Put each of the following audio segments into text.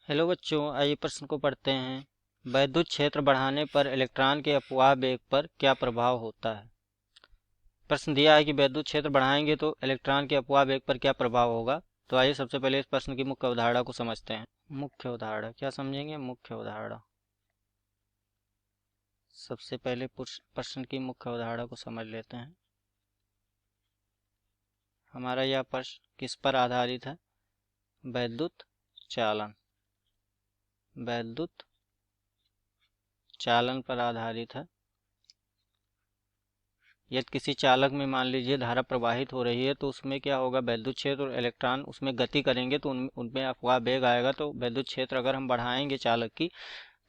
Hello बच्चों, आइए प्रश्न को पढ़ते हैं। वैद्युत क्षेत्र बढ़ाने पर इलेक्ट्रॉन के अपवाह वेग पर क्या प्रभाव होता है। प्रश्न दिया है कि वैद्युत क्षेत्र बढ़ाएंगे तो इलेक्ट्रॉन के अपवाह वेग पर क्या प्रभाव होगा। तो आइए सबसे पहले इस प्रश्न की मुख्य अवधारणा को समझते हैं। मुख्य अवधारणा क्या समझेंगे? मुख्य अवधारणा। सबसे पहले प्रश्न की मुख्य अवधारणा को समझ लेते हैं। हमारा यह प्रश्न किस पर आधारित है? वैद्युत चालन। वैद्युत चालन पर आधारित है। यदि किसी चालक में मान लीजिए धारा प्रवाहित हो रही है तो उसमें क्या होगा, वैद्युत क्षेत्र और इलेक्ट्रॉन उसमें गति करेंगे तो उनमें अपवाह वेग आएगा। तो वैद्युत क्षेत्र अगर हम बढ़ाएंगे चालक की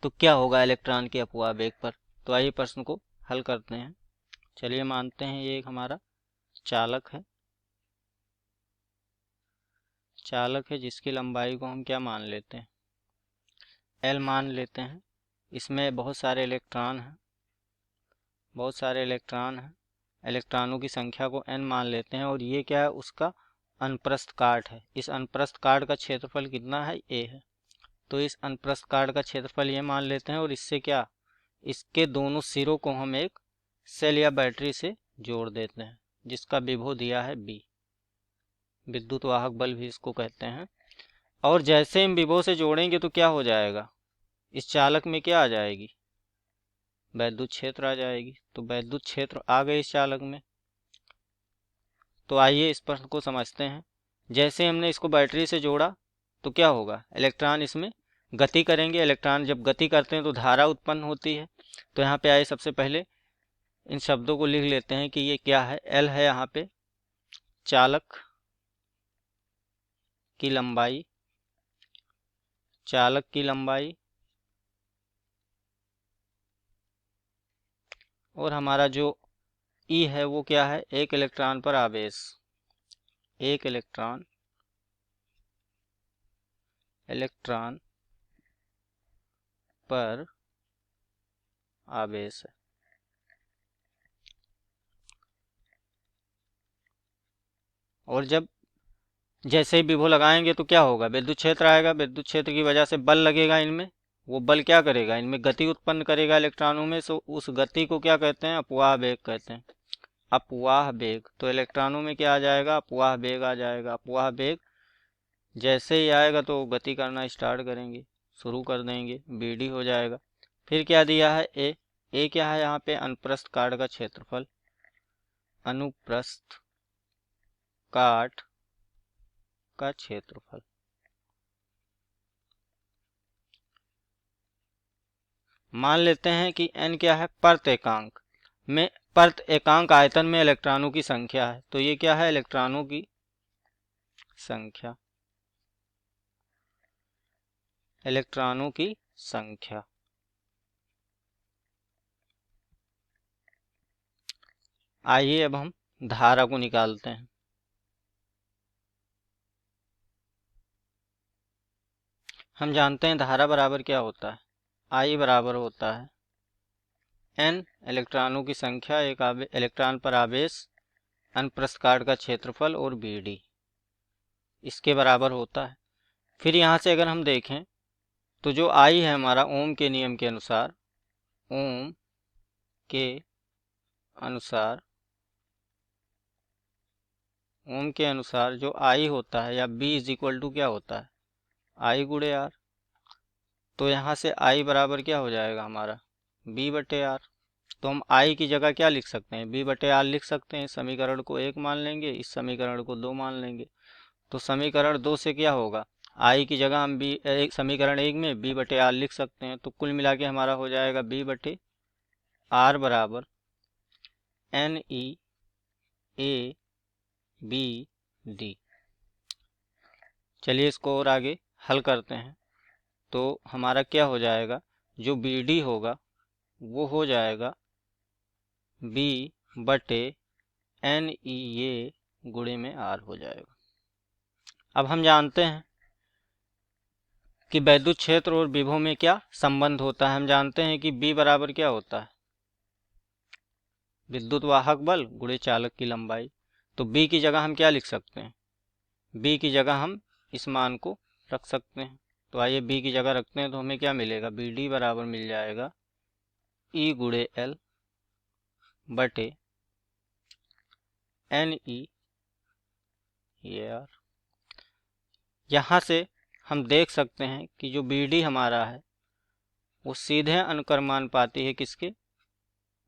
तो क्या होगा इलेक्ट्रॉन के अपवाह वेग पर। तो आइए प्रश्न को हल करते हैं। चलिए मानते हैं ये एक हमारा चालक है। चालक है जिसकी लंबाई को हम क्या मान लेते हैं? L मान लेते हैं। इसमें बहुत सारे इलेक्ट्रॉन हैं। बहुत सारे इलेक्ट्रॉन हैं। इलेक्ट्रॉनों की संख्या को n मान लेते हैं और ये क्या है, उसका अनुप्रस्थ काट है। इस अनुप्रस्थ काट का क्षेत्रफल कितना है? a है। तो इस अनुप्रस्थ काट का क्षेत्रफल ये मान लेते हैं और इससे क्या, इसके दोनों सिरों को हम एक सेल या बैटरी से जोड़ देते हैं जिसका विभव दिया है b। विद्युत वाहक बल भी इसको कहते हैं। और जैसे हम विभव से जोड़ेंगे तो क्या हो जाएगा, इस चालक में क्या आ जाएगी? वैद्युत क्षेत्र आ जाएगी। तो वैद्युत क्षेत्र आ गए इस चालक में। तो आइए इस प्रश्न को समझते हैं। जैसे हमने इसको बैटरी से जोड़ा तो क्या होगा, इलेक्ट्रॉन इसमें गति करेंगे। इलेक्ट्रॉन जब गति करते हैं तो धारा उत्पन्न होती है। तो यहाँ पे आइए सबसे पहले इन शब्दों को लिख लेते हैं कि ये क्या है। L है यहाँ पे चालक की लंबाई। चालक की लंबाई और हमारा जो E है वो क्या है, एक इलेक्ट्रॉन पर आवेश। एक इलेक्ट्रॉन पर आवेश है। और जब जैसे ही विभव लगाएंगे तो क्या होगा, विद्युत क्षेत्र आएगा। विद्युत क्षेत्र की वजह से बल लगेगा इनमें। वो बल क्या करेगा, इनमें गति उत्पन्न करेगा इलेक्ट्रॉनों में। सो उस गति को क्या कहते हैं, अपवाह वेग कहते हैं। अपवाह वेग। तो इलेक्ट्रॉनों में क्या आ जाएगा, अपवाह वेग आ जाएगा। अपवाह वेग जैसे ही आएगा तो गति करना स्टार्ट करेंगे, शुरू कर देंगे, BD हो जाएगा। फिर क्या दिया है, ए क्या है यहाँ पे, अनुप्रस्थ काट का क्षेत्रफल। अनुप्रस्थ काट का क्षेत्रफल। मान लेते हैं कि n क्या है, परत एकांक में, परत एकांक आयतन में इलेक्ट्रॉनों की संख्या है। तो ये क्या है, इलेक्ट्रॉनों की संख्या। इलेक्ट्रॉनों की संख्या। आइए अब हम धारा को निकालते हैं। हम जानते हैं धारा बराबर क्या होता है, I बराबर होता है n इलेक्ट्रॉनों की संख्या, एक इलेक्ट्रॉन पर आवेश, अनुप्रस्थ काट का क्षेत्रफल और BD इसके बराबर होता है। फिर यहाँ से अगर हम देखें तो जो I है हमारा, ओम के नियम के अनुसार, ओम के अनुसार, ओम के अनुसार जो I होता है या B इज इक्वल टू क्या होता है, I गुणे R। तो यहाँ से I बराबर क्या हो जाएगा हमारा, B बटे R। तो हम I की जगह क्या लिख सकते हैं, B बटे R लिख सकते हैं। इस समीकरण को 1 मान लेंगे, इस समीकरण को 2 मान लेंगे। तो समीकरण 2 से क्या होगा, I की जगह हम समीकरण 1 में B बटे R लिख सकते हैं। तो कुल मिला के हमारा हो जाएगा B बटे R बराबर NeABD। चलिए इसको और आगे हल करते हैं। तो हमारा क्या हो जाएगा, जो BD होगा वो हो जाएगा B बटे NeA गुणे में R हो जाएगा। अब हम जानते हैं कि वैद्युत क्षेत्र और विभव में क्या संबंध होता है। हम जानते हैं कि B बराबर क्या होता है, विद्युत वाहक बल गुणे चालक की लंबाई। तो B की जगह हम क्या लिख सकते हैं, B की जगह हम इस मान को रख सकते हैं। तो आइए बी की जगह रखते हैं, तो हमें क्या मिलेगा, बी डी बराबर मिल जाएगा ई गुणे एल बटे एन ई ए आर। यहाँ से हम देख सकते हैं कि जो बी डी हमारा है वो सीधे अनुक्रमानुपाती है किसके,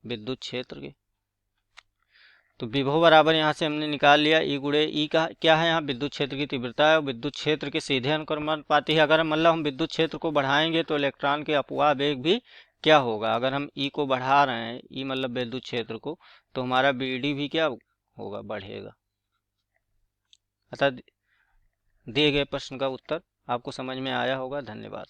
विद्युत क्षेत्र के। तो विभव बराबर यहाँ से हमने निकाल लिया ई गुणे ई का क्या है, यहाँ विद्युत क्षेत्र की तीव्रता है, और विद्युत क्षेत्र के सीधे अनुक्रमानुपाती है। अगर मतलब हम विद्युत क्षेत्र को बढ़ाएंगे तो इलेक्ट्रॉन के अपवाह वेग भी क्या होगा, अगर हम ई को बढ़ा रहे हैं, ई मतलब विद्युत क्षेत्र को, तो हमारा बी डी भी क्या होगा, बढ़ेगा। अतः दिए गए प्रश्न का उत्तर आपको समझ में आया होगा। धन्यवाद।